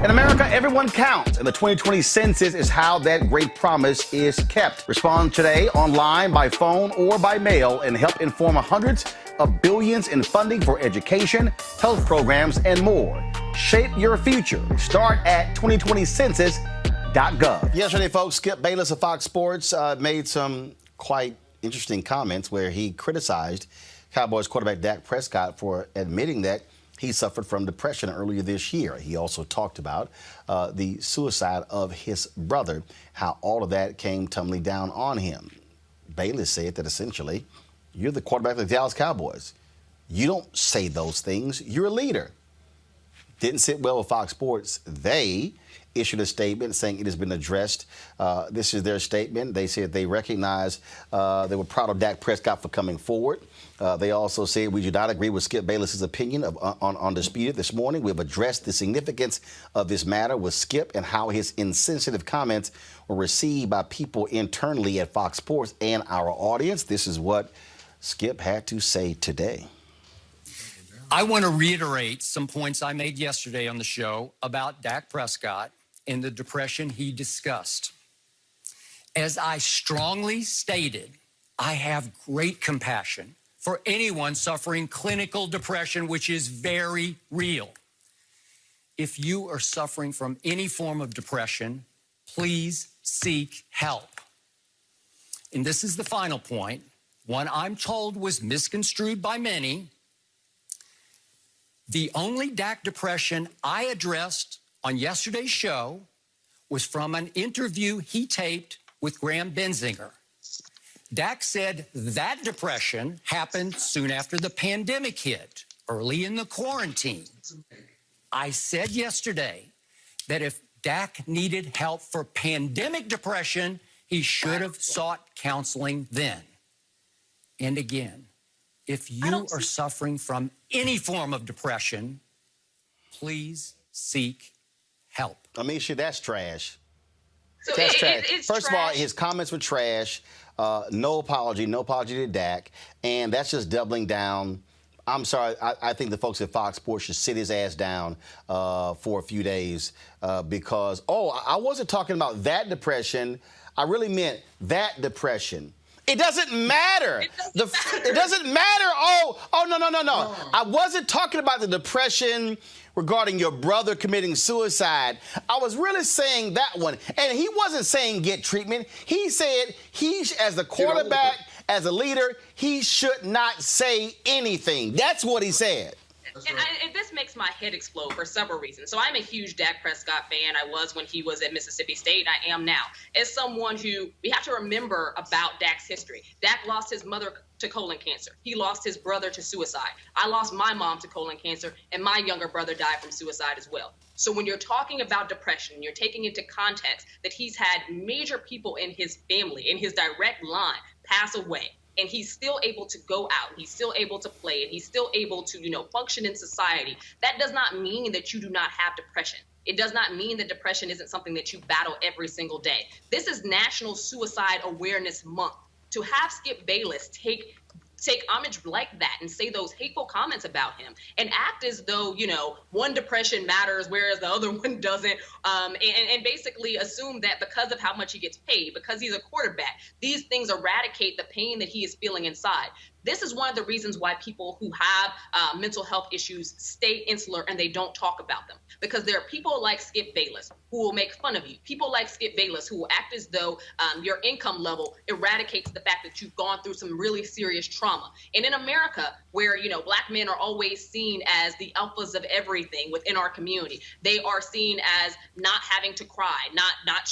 In America, everyone counts, and the 2020 census is how that great promise is kept. Respond today online, by phone, or by mail, and help inform hundreds of billions in funding for education, health programs, and more. Shape your future. Start at 2020census.gov. Yesterday, folks, Skip Bayless of Fox Sports made some quite interesting comments where he criticized Cowboys quarterback Dak Prescott for admitting that he suffered from depression earlier this year. He also talked about the suicide of his brother, how all of that came tumbling down on him. Bayless said that essentially, you're the quarterback of the Dallas Cowboys. You don't say those things. You're a leader. Didn't sit well with Fox Sports. They issued a statement saying it has been addressed. This is their statement. They said they recognize they were proud of Dak Prescott for coming forward. They also said we do not agree with Skip Bayless's opinion on Undisputed this morning. We have addressed the significance of this matter with Skip and how his insensitive comments were received by people internally at Fox Sports and our audience. This is what Skip had to say today. I want to reiterate some points I made yesterday on the show about Dak Prescott and the depression he discussed. As I strongly stated, I have great compassion for anyone suffering clinical depression, which is very real. If you are suffering from any form of depression, please seek help. And this is the final point, one I'm told was misconstrued by many. The only Dak depression I addressed on yesterday's show was from an interview he taped with Graham Benzinger. Dak said that depression happened soon after the pandemic hit, early in the quarantine. I said yesterday that if Dak needed help for pandemic depression, he should have sought counseling then. And again, if you are suffering from any form of depression, please seek help. Amisha, that's trash. So That's trash. it's First trash. of all, his comments were trash. No apology to Dak. And that's just doubling down. I'm sorry. I think the folks at Fox Sports should sit his ass down for a few days because, I wasn't talking about that depression. I really meant that depression. It doesn't matter. It doesn't matter. No. I wasn't talking about the depression regarding your brother committing suicide. I was really saying that one. And he wasn't saying get treatment. He said he, as the quarterback, as a leader, he should not say anything. That's what he said. And this makes my head explode for several reasons. So I'm a huge Dak Prescott fan. I was when he was at Mississippi State. I am now. As someone who, we have to remember about Dak's history. Dak lost his mother to colon cancer. He lost his brother to suicide. I lost my mom to colon cancer, and my younger brother died from suicide as well. So when you're talking about depression, you're taking into context that he's had major people in his family, in his direct line, pass away. And he's still able to go out, he's still able to play, and he's still able to, function in society. That does not mean that you do not have depression. It does not mean that depression isn't something that you battle every single day. This is National Suicide Awareness Month. To have Skip Bayless take homage like that and say those hateful comments about him and act as though, one depression matters, whereas the other one doesn't, and basically assume that because of how much he gets paid, because he's a quarterback, these things eradicate the pain that he is feeling inside. This is one of the reasons why people who have mental health issues stay insular and they don't talk about them. Because there are people like Skip Bayless who will make fun of you. People like Skip Bayless who will act as though your income level eradicates the fact that you've gone through some really serious trauma. And in America, where, Black men are always seen as the alphas of everything within our community, they are seen as not having to cry, not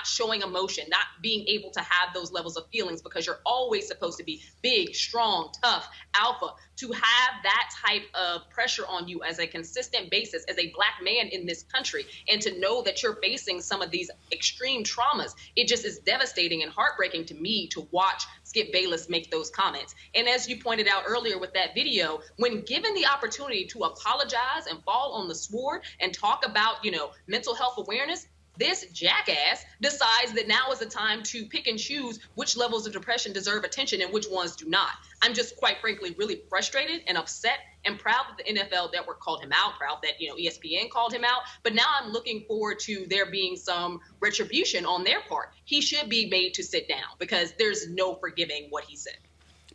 showing emotion, not being able to have those levels of feelings because you're always supposed to be big, strong, tough, alpha. To have that type of pressure on you as a consistent basis as a Black man in this country, and to know that you're facing some of these extreme traumas, it just is devastating and heartbreaking to me to watch Skip Bayless make those comments. And as you pointed out earlier with that video, when given the opportunity to apologize and fall on the sword and talk about, mental health awareness, This jackass decides that now is the time to pick and choose which levels of depression deserve attention and which ones do not. I'm just quite frankly really frustrated and upset and proud that the NFL Network called him out, proud that ESPN called him out. But now I'm looking forward to there being some retribution on their part. He should be made to sit down because there's no forgiving what he said.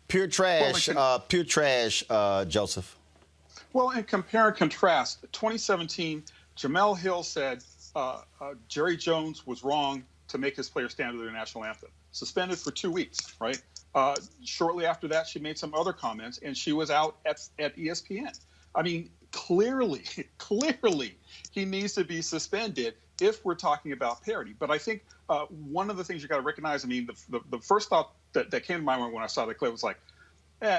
Pure trash, Joseph. Well, and compare and contrast, 2017, Jamel Hill said Jerry Jones was wrong to make his players stand to their national anthem. Suspended for 2 weeks, right? Shortly after that, she made some other comments, and she was out at ESPN. I mean, clearly, he needs to be suspended if we're talking about parody. But I think one of the things you got to recognize, I mean, the first thought that came to my mind when I saw the clip was like,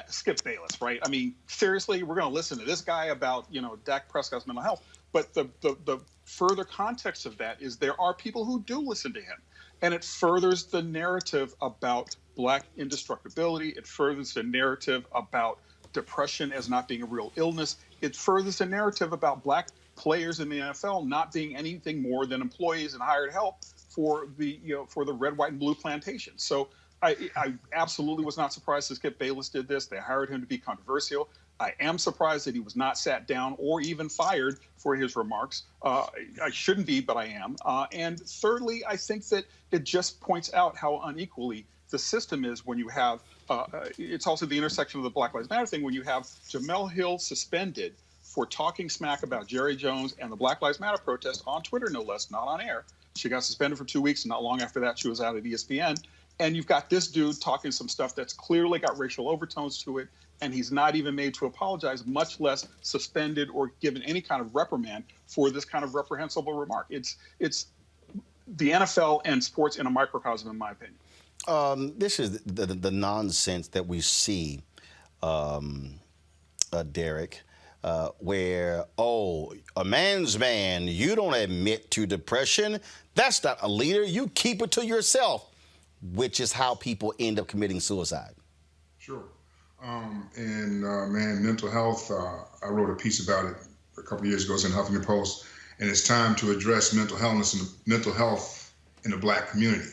Skip Bayless, right? I mean, seriously, we're going to listen to this guy about, Dak Prescott's mental health. But the further context of that is there are people who do listen to him. And it furthers the narrative about Black indestructibility. It furthers the narrative about depression as not being a real illness. It furthers the narrative about Black players in the NFL not being anything more than employees and hired help for the red, white, and blue plantation. So I absolutely was not surprised that Skip Bayless did this. They hired him to be controversial. I am surprised that he was not sat down or even fired for his remarks. I shouldn't be, but I am. And thirdly, I think that it just points out how unequally the system is when you have, it's also the intersection of the Black Lives Matter thing, when you have Jamel Hill suspended for talking smack about Jerry Jones and the Black Lives Matter protest on Twitter, no less, not on air. She got suspended for 2 weeks, and not long after that, she was out at ESPN. And you've got this dude talking some stuff that's clearly got racial overtones to it, and he's not even made to apologize, much less suspended or given any kind of reprimand for this kind of reprehensible remark. It's the NFL and sports in a microcosm, in my opinion. This is the nonsense that we see, Derek, where, a man's man, you don't admit to depression. That's not a leader. You keep it to yourself, which is how people end up committing suicide. Sure. Mental health, I wrote a piece about it a couple of years ago. It's in Huffington Post, and it's time to address mental health in the Black community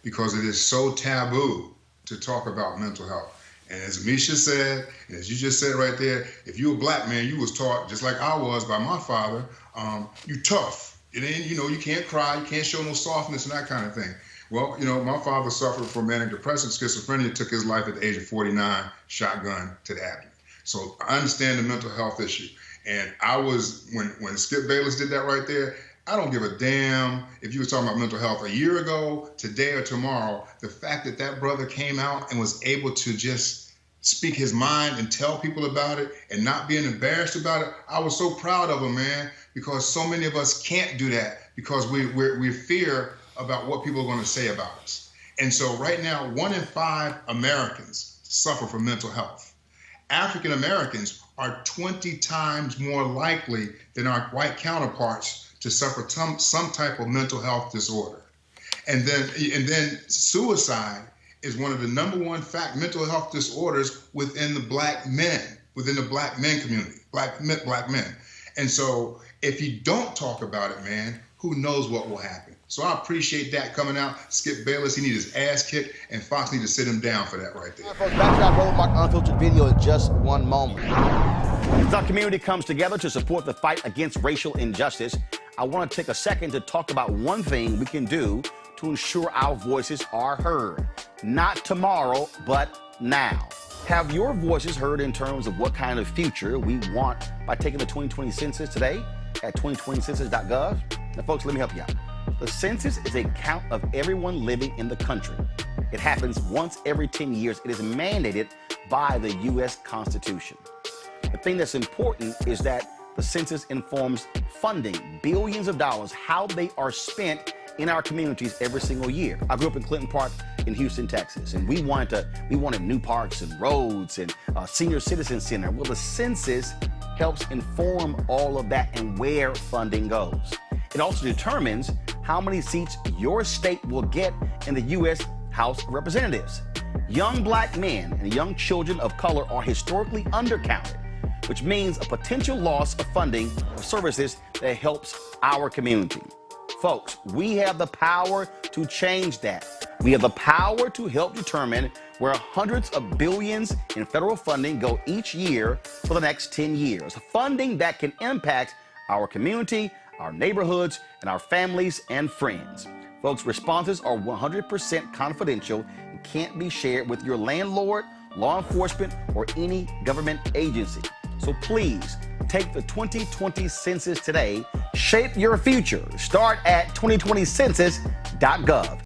because it is so taboo to talk about mental health. And as Misha said, and as you just said right there, if you're a Black man, you was taught, just like I was by my father, you tough. It ain't, you can't cry, you can't show no softness and that kind of thing. Well, my father suffered from manic depression, schizophrenia, took his life at the age of 49, shotgun to the abdomen. So I understand the mental health issue. And I was, when Skip Bayless did that right there, I don't give a damn if you were talking about mental health a year ago, today, or tomorrow. The fact that that brother came out and was able to just speak his mind and tell people about it and not being embarrassed about it, I was so proud of him, man, because so many of us can't do that because we fear about what people are going to say about us. And so right now, 1 in 5 Americans suffer from mental health. African Americans are 20 times more likely than our white counterparts to suffer some type of mental health disorder. And then suicide is one of the #1 mental health disorders within the Black men community, black men. And so if you don't talk about it, man, who knows what will happen. So I appreciate that coming out. Skip Bayless, he needs his ass kicked, and Fox need to sit him down for that right there. Folks, back to our Roland Mark Unfiltered video in just one moment. As our community comes together to support the fight against racial injustice, I want to take a second to talk about one thing we can do to ensure our voices are heard. Not tomorrow, but now. Have your voices heard in terms of what kind of future we want by taking the 2020 census today at 2020census.gov? Now, folks, let me help you out. The census is a count of everyone living in the country. It happens once every 10 years. It is mandated by the U.S. Constitution. The thing that's important is that the census informs funding, billions of dollars, how they are spent in our communities every single year. I grew up in Clinton Park in Houston, Texas, and we wanted new parks and roads and a senior citizen center. Well, the census helps inform all of that and where funding goes. It also determines how many seats your state will get in the U.S. House of Representatives. Young Black men and young children of color are historically undercounted, which means a potential loss of funding for services that helps our community. Folks, we have the power to change that. We have the power to help determine where hundreds of billions in federal funding go each year for the next 10 years. Funding that can impact our community, our neighborhoods, and our families and friends. Folks, responses are 100% confidential and can't be shared with your landlord, law enforcement, or any government agency. So please, take the 2020 census today. Shape your future. Start at 2020census.gov.